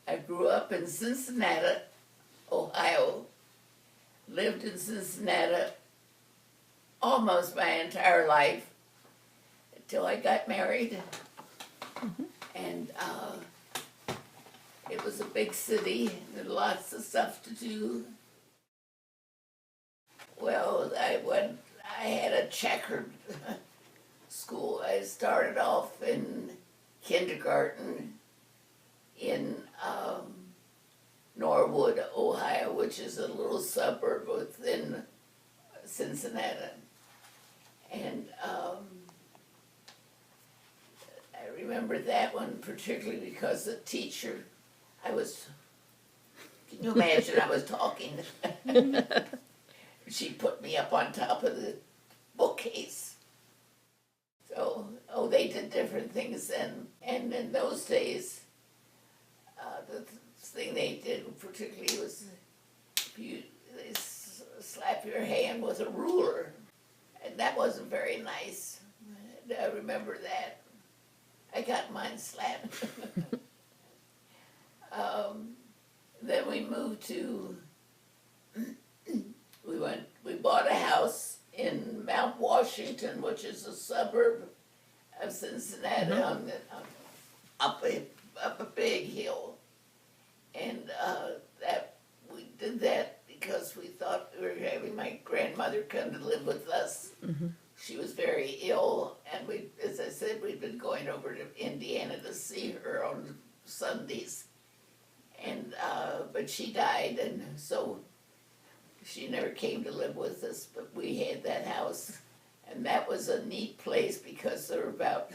I grew up in Cincinnati, Ohio. Lived in Cincinnati almost my entire life until I got married. And it was a big city, and lots of stuff to do. Well, I had a checkered school. I started off in kindergarten in Norwood, Ohio, which is a little suburb within Cincinnati. And I remember that one particularly because the teacher, can you imagine I was talking? She put me up on top of the bookcase. So, they did different things then. And in those days, the thing they did particularly was they slap your hand with a ruler. And that wasn't very nice. I remember that. I got mine slapped. Then we moved to, we bought a house in Mount Washington, which is a suburb of Cincinnati, up a big hill. And we did that because we thought we were having my grandmother come to live with us. She was very ill, and as I said, we'd been going over to Indiana to see her on Sundays. And but she died, and so she never came to live with us, but we had that house. And that was a neat place because there were about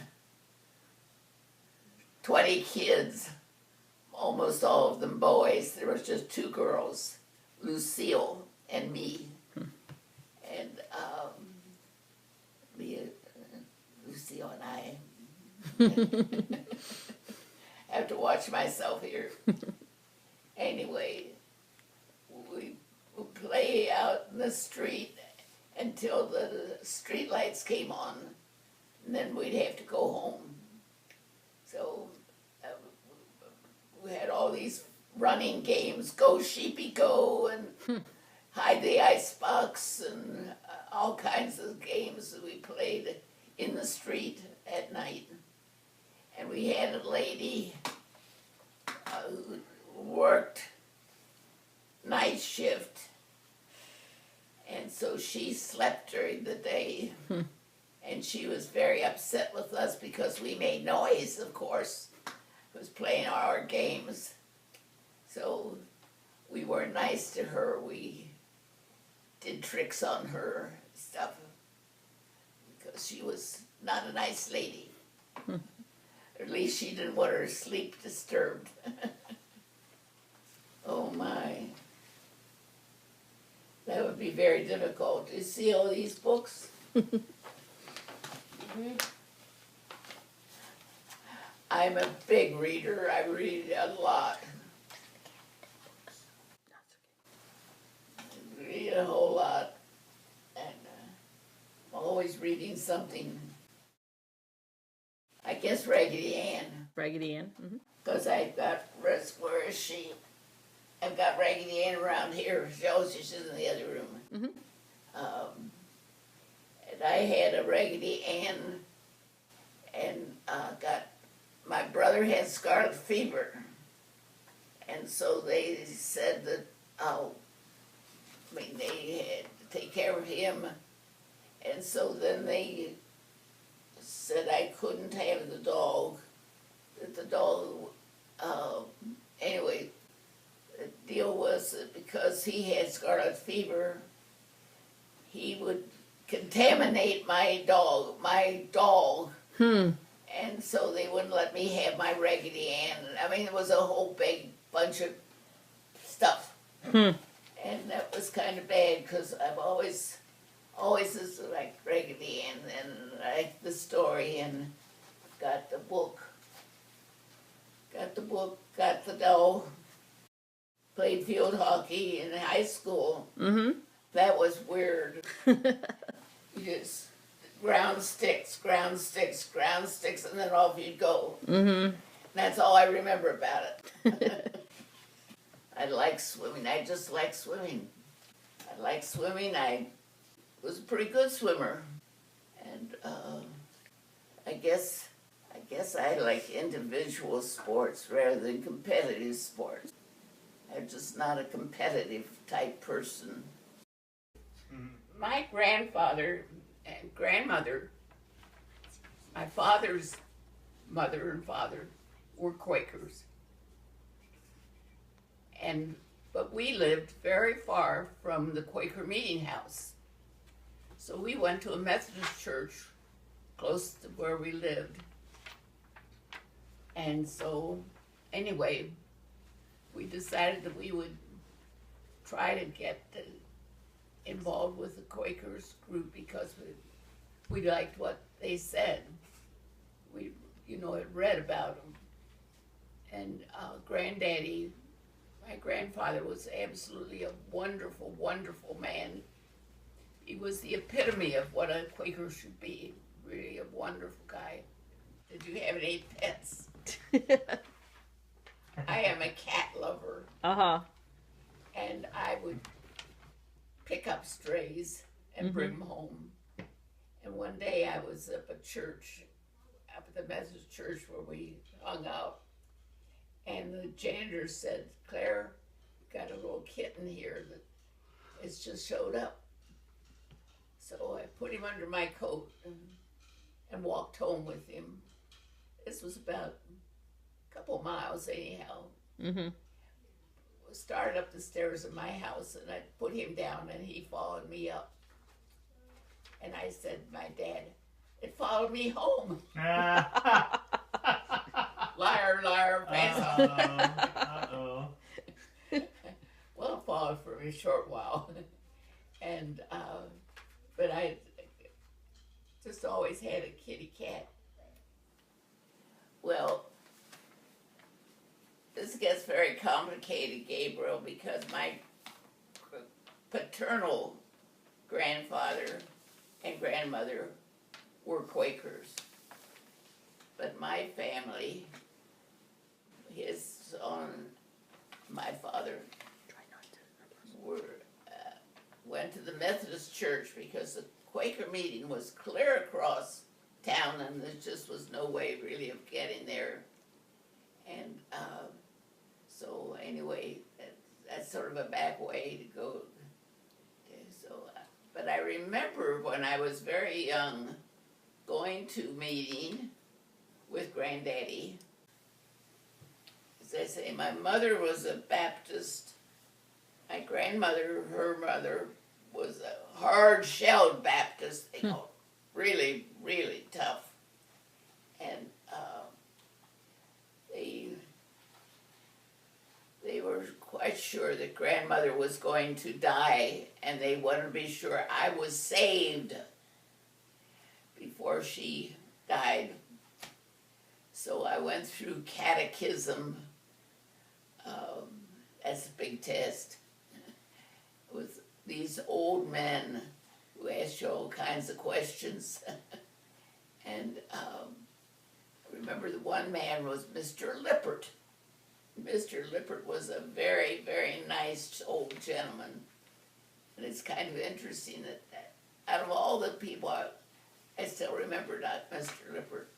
20 kids, almost all of them boys. There was just 2 girls, Lucille and me. And Lucille and I have to watch myself here. Anyway, we would play out in the street until the street lights came on, and then we'd have to go home. So we had all these running games, Go Sheepy Go, and Hide the Icebox, and all kinds of games that we played in the street at night. And we had a lady who worked night shift, and so she slept during the day. And she was very upset with us because we made noise, of course. Was playing our games. So we were nice to her. We did tricks on her, stuff, because she was not a nice lady. Or at least she didn't want her sleep disturbed. Oh my. That would be very difficult. Do you see all these books? I'm a big reader. I read a lot. I read a whole lot. And I'm always reading something. I guess Raggedy Ann. Raggedy Ann? Because I've got, where is she? I've got Raggedy Ann around here. She's in the other room. And I had a Raggedy Ann, and my brother had scarlet fever. And so they said that, they had to take care of him. And so then they said I couldn't have the dog. That the dog, anyway, the deal was that because he had scarlet fever, he would contaminate my dog. And so they wouldn't let me have my Raggedy Ann. I mean, it was a whole big bunch of stuff. And that was kind of bad because I've always liked Raggedy Ann, and liked the story, and got the book, got the doll, played field hockey in high school. That was weird. You just ground sticks, and then off you'd go. That's all I remember about it. I like swimming. I just like swimming. I like swimming. I was a pretty good swimmer. And I guess I like individual sports rather than competitive sports. I'm just not a competitive type person. My grandfather and grandmother, my father's mother and father, were Quakers. But we lived very far from the Quaker meeting house. So we went to a Methodist church close to where we lived. And so, anyway, we decided that we would try to get involved with the Quakers group because we liked what they said. We, had read about them. And Granddaddy, my grandfather, was absolutely a wonderful, wonderful man. He was the epitome of what a Quaker should be. Really a wonderful guy. Did you have any pets? I am a cat lover. Uh-huh. And I would pick up strays and bring them home. And one day I was up at church, up at the Methodist church where we hung out. And the janitor said, "Claire, we got a little kitten here that has just showed up." So I put him under my coat and walked home with him. This was about a couple miles anyhow. Mm-hmm. We started up the stairs of my house and I put him down and he followed me up. And I said, "My dad, it followed me home." Liar, liar, pass Uh-oh. Well, it followed for a short while. And, but I just always had a kitty cat. Well, this gets very complicated, Gabriel, because my paternal grandfather and grandmother were Quakers. But my family, his son, my father, went to the Methodist church because the Quaker meeting was clear across town and there just was no way really of getting there. And so anyway, that's sort of a back way to go. So, but I remember when I was very young going to meeting with Granddaddy. As I say, my mother was a Baptist. My grandmother, her mother, was a hard-shelled Baptist, really, really tough. And they were quite sure that grandmother was going to die, and they wanted to be sure I was saved before she died. So I went through catechism. That's a big test. With these old men who asked you all kinds of questions. And I remember the one man was Mr. Lippert. Mr. Lippert was a very, very nice old gentleman. And it's kind of interesting that out of all the people, I still remember not Mr. Lippert.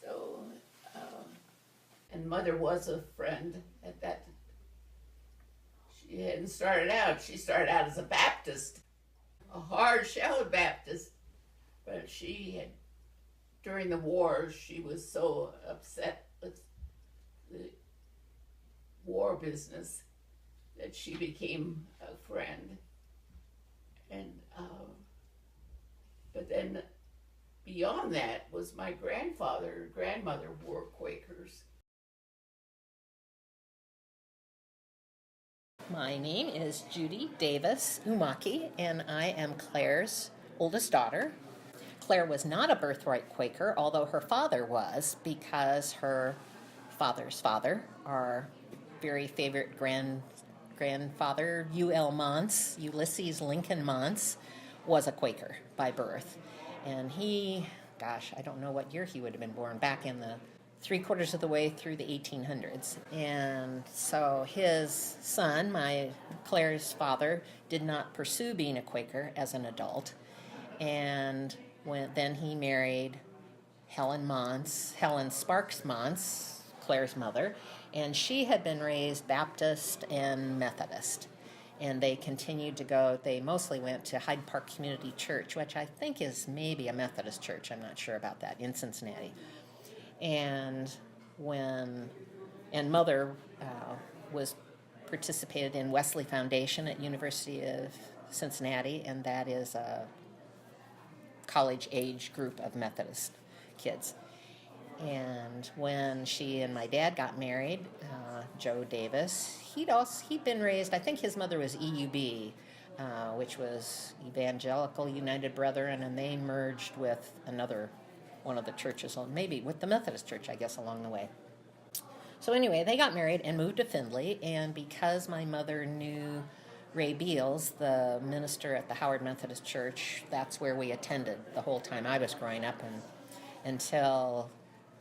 So, and Mother was a friend at that. She hadn't started out. She started out as a Baptist, a hard-shelled Baptist. But she had, during the war, she was so upset with the war business that she became a friend. And, but then beyond that was my grandfather and grandmother were Quakers. My name is Judy Davis Umaki, and I am Claire's oldest daughter. Claire was not a birthright Quaker, although her father was, because her father's father, our very favorite grandfather, U.L. MONCE, Ulysses Lincoln MONCE, was a Quaker by birth. And he, gosh, I don't know what year he would have been born, back in the 3/4 of the way through the 1800s. And so his son, Claire's father, did not pursue being a Quaker as an adult. And then he married Helen Sparks MONCE, Claire's mother, and she had been raised Baptist and Methodist. And they continued to go, they mostly went to Hyde Park Community Church, which I think is maybe a Methodist church, I'm not sure about that, in Cincinnati. And mother participated in Wesley Foundation at University of Cincinnati, and that is a college age group of Methodist kids. And when she and my dad got married, Joe Davis, he'd been raised, I think his mother was EUB, which was Evangelical United Brethren, and they merged with one of the churches, maybe with the Methodist Church, I guess, along the way. So anyway, they got married and moved to Findlay, and because my mother knew Ray Beals, the minister at the Howard Methodist Church, that's where we attended the whole time I was growing up, and until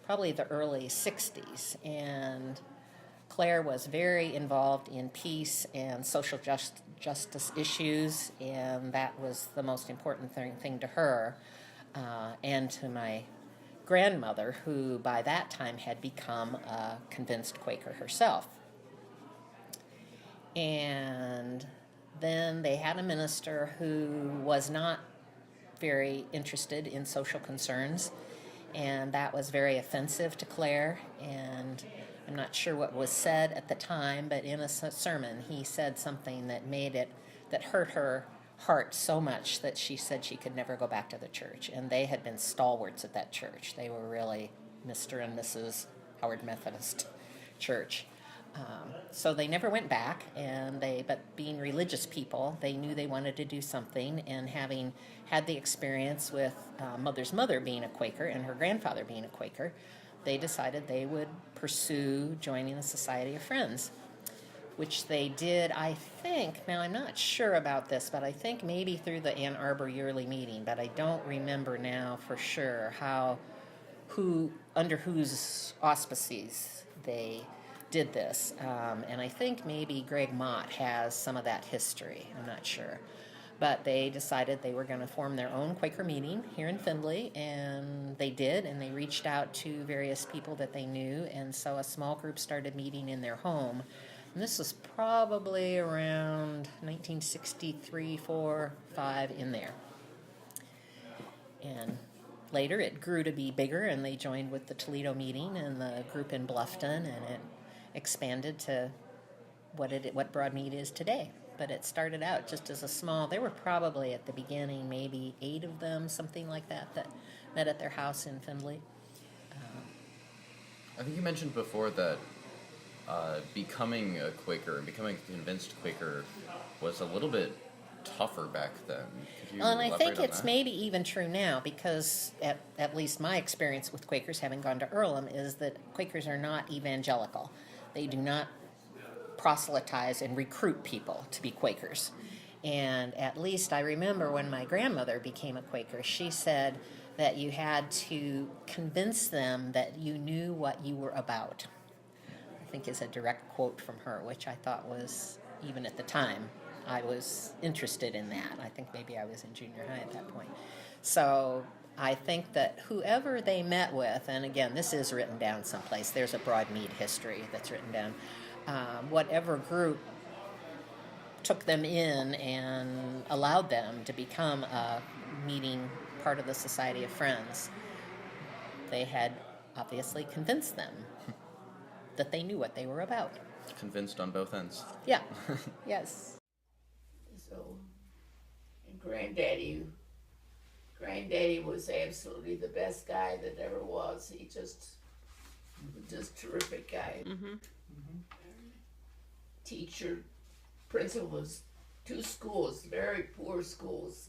probably the early 60s. And Claire was very involved in peace and social justice issues, and that was the most important thing to her and to my grandmother, who by that time had become a convinced Quaker herself. And then they had a minister who was not very interested in social concerns, and that was very offensive to Claire. And I'm not sure what was said at the time, but in a sermon he said something that hurt her heart so much that she said she could never go back to the church. And they had been stalwarts at that church. They were really Mr. and Mrs. Howard Methodist Church. So they never went back, but being religious people, they knew they wanted to do something, and having had the experience with mother's mother being a Quaker and her grandfather being a Quaker, they decided they would pursue joining the Society of Friends, which they did, I think, now I'm not sure about this, but I think maybe through the Ann Arbor yearly meeting, but I don't remember now for sure under whose auspices they did this. And I think maybe Greg Mott has some of that history, I'm not sure. But they decided they were going to form their own Quaker meeting here in Findlay, and they did, and they reached out to various people that they knew, and so a small group started meeting in their home. And this was probably around 1963, 4, 5, in there. And later it grew to be bigger, and they joined with the Toledo meeting and the group in Bluffton, and it expanded to what Broadmead is today. But it started out just as there were probably at the beginning maybe 8 of them, something like that met at their house in Findlay. I think you mentioned before that becoming a Quaker and becoming a convinced Quaker was a little bit tougher back then. Well, and I think it's maybe even true now, because at least my experience with Quakers, having gone to Earlham, is that Quakers are not evangelical. They do not proselytize and recruit people to be Quakers. And at least I remember when my grandmother became a Quaker, she said that you had to convince them that you knew what you were about. I think is a direct quote from her, which I thought was, even at the time, I was interested in that. I think maybe I was in junior high at that point. So I think that whoever they met with, and again, this is written down someplace, there's a Broadmead history that's written down, whatever group took them in and allowed them to become a meeting part of the Society of Friends, they had obviously convinced them that they knew what they were about. Convinced on both ends. Yeah. Yes. So, and Granddaddy was absolutely the best guy that ever was. He just terrific guy. Mm-hmm. Teacher, principal was 2 schools, very poor schools.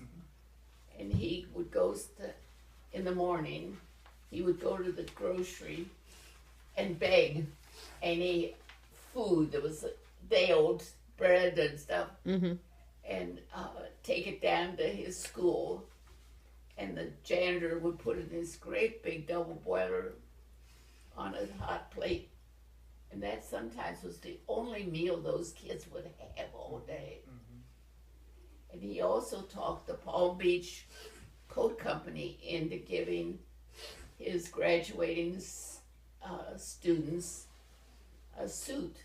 And he would go in the morning, he would go to the grocery and beg any food that was day-old bread and stuff, and take it down to his school. And the janitor would put it in this great big double boiler on a hot plate. And that sometimes was the only meal those kids would have all day. And he also talked the Palm Beach Coat Company into giving his graduating students a suit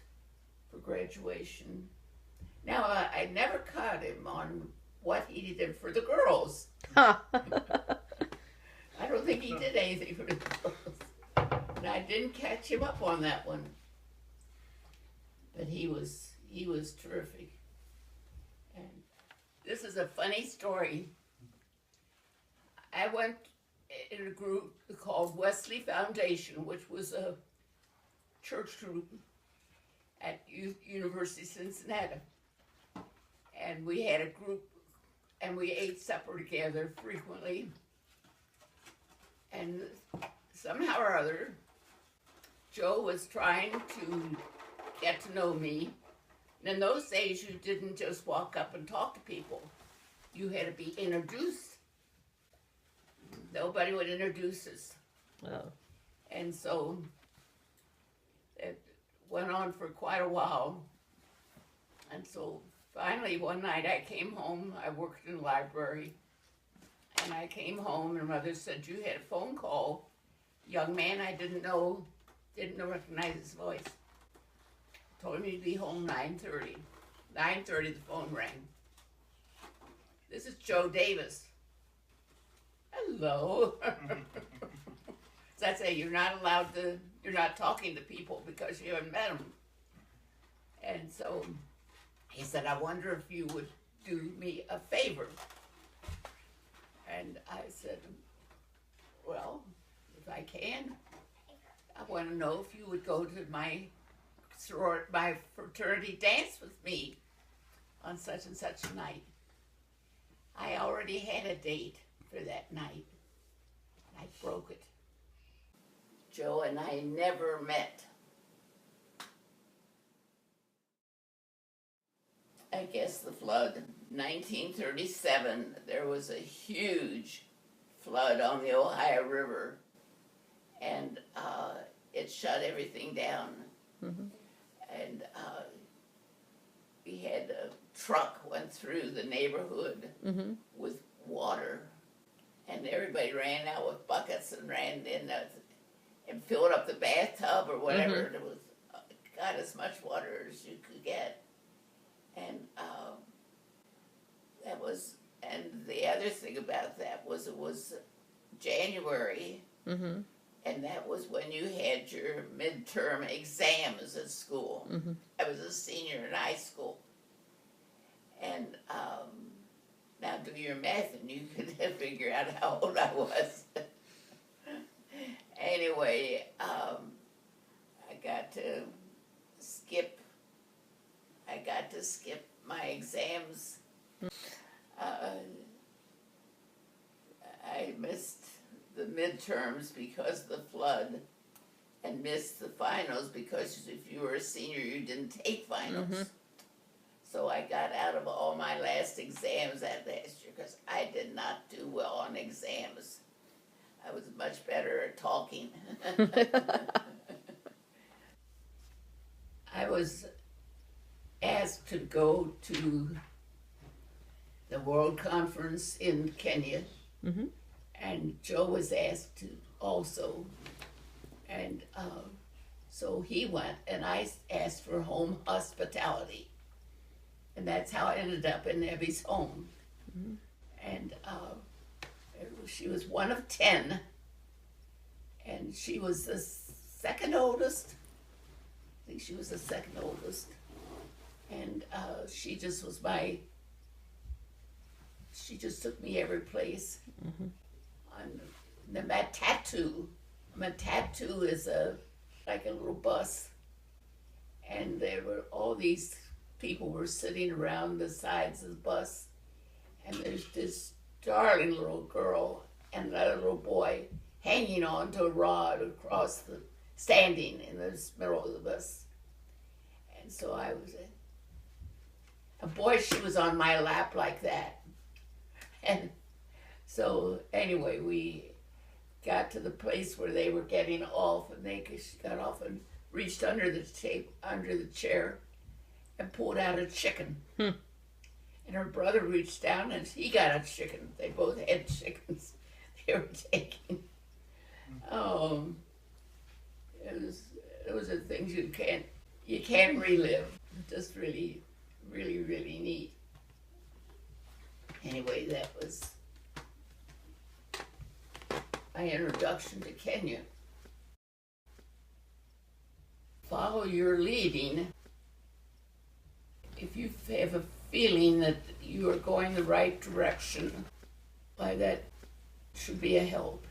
for graduation. Now, I never caught him on what he did for the girls. I don't think he did anything for the girls. And I didn't catch him up on that one. But he was terrific. And this is a funny story. I went in a group called Wesley Foundation, which was a church group at University of Cincinnati. And we had a group, and we ate supper together frequently. And somehow or other, Joe was trying to get to know me. And in those days, you didn't just walk up and talk to people. You had to be introduced. Nobody would introduce us. Oh. And so it went on for quite a while. And so finally one night I came home. I worked in the library. And I came home and Mother said, you had a phone call. Young man I didn't recognize his voice. Told me to be home 9:30. 9:30 the phone rang. This is Joe Davis. Hello. So I say, you're not talking to people because you haven't met them. And so he said, I wonder if you would do me a favor. And I said, well, if I can, I want to know if you would go to my fraternity dance with me on such and such a night. I already had a date for that night. I broke it. Joe and I never met. I guess the flood, 1937, there was a huge flood on the Ohio River, and it shut everything down. And we had a truck went through the neighborhood with water, and everybody ran out with buckets and ran in and filled up the bathtub or whatever. It was got as much water as you could get, and that was. And the other thing about that was it was January, and that was when you had your midterm exams at school. I was a senior in high school, and now do your math and you could figure out how old I was. Anyway, I got to skip my exams. I missed the midterms because of the flood, and missed the finals because if you were a senior, you didn't take finals. So I got out of all my last exams that last year because I did not do well on exams. I was much better at talking. I was asked to go to the World Conference in Kenya, and Joe was asked to also, and so he went, and I asked for home hospitality, and that's how I ended up in Abby's home. And she was one of 10, and she was the second oldest. I think she was the second oldest, and she just took me every place. And my tattoo is like a little bus, and there were all these people were sitting around the sides of the bus, and there's this darling little girl and another little boy hanging on to a rod across standing in the middle of the bus. And so I was a boy, she was on my lap like that. And so anyway, we got to the place where they were getting off, and she got off and reached under the chair, and pulled out a chicken. And her brother reached down and he got a chicken. They both had chickens they were taking. Those are things you can't relive. Just really, really, really neat. Anyway, that was my introduction to Kenya. Follow your leading. If you have a feeling that you are going the right direction, why that should be a help.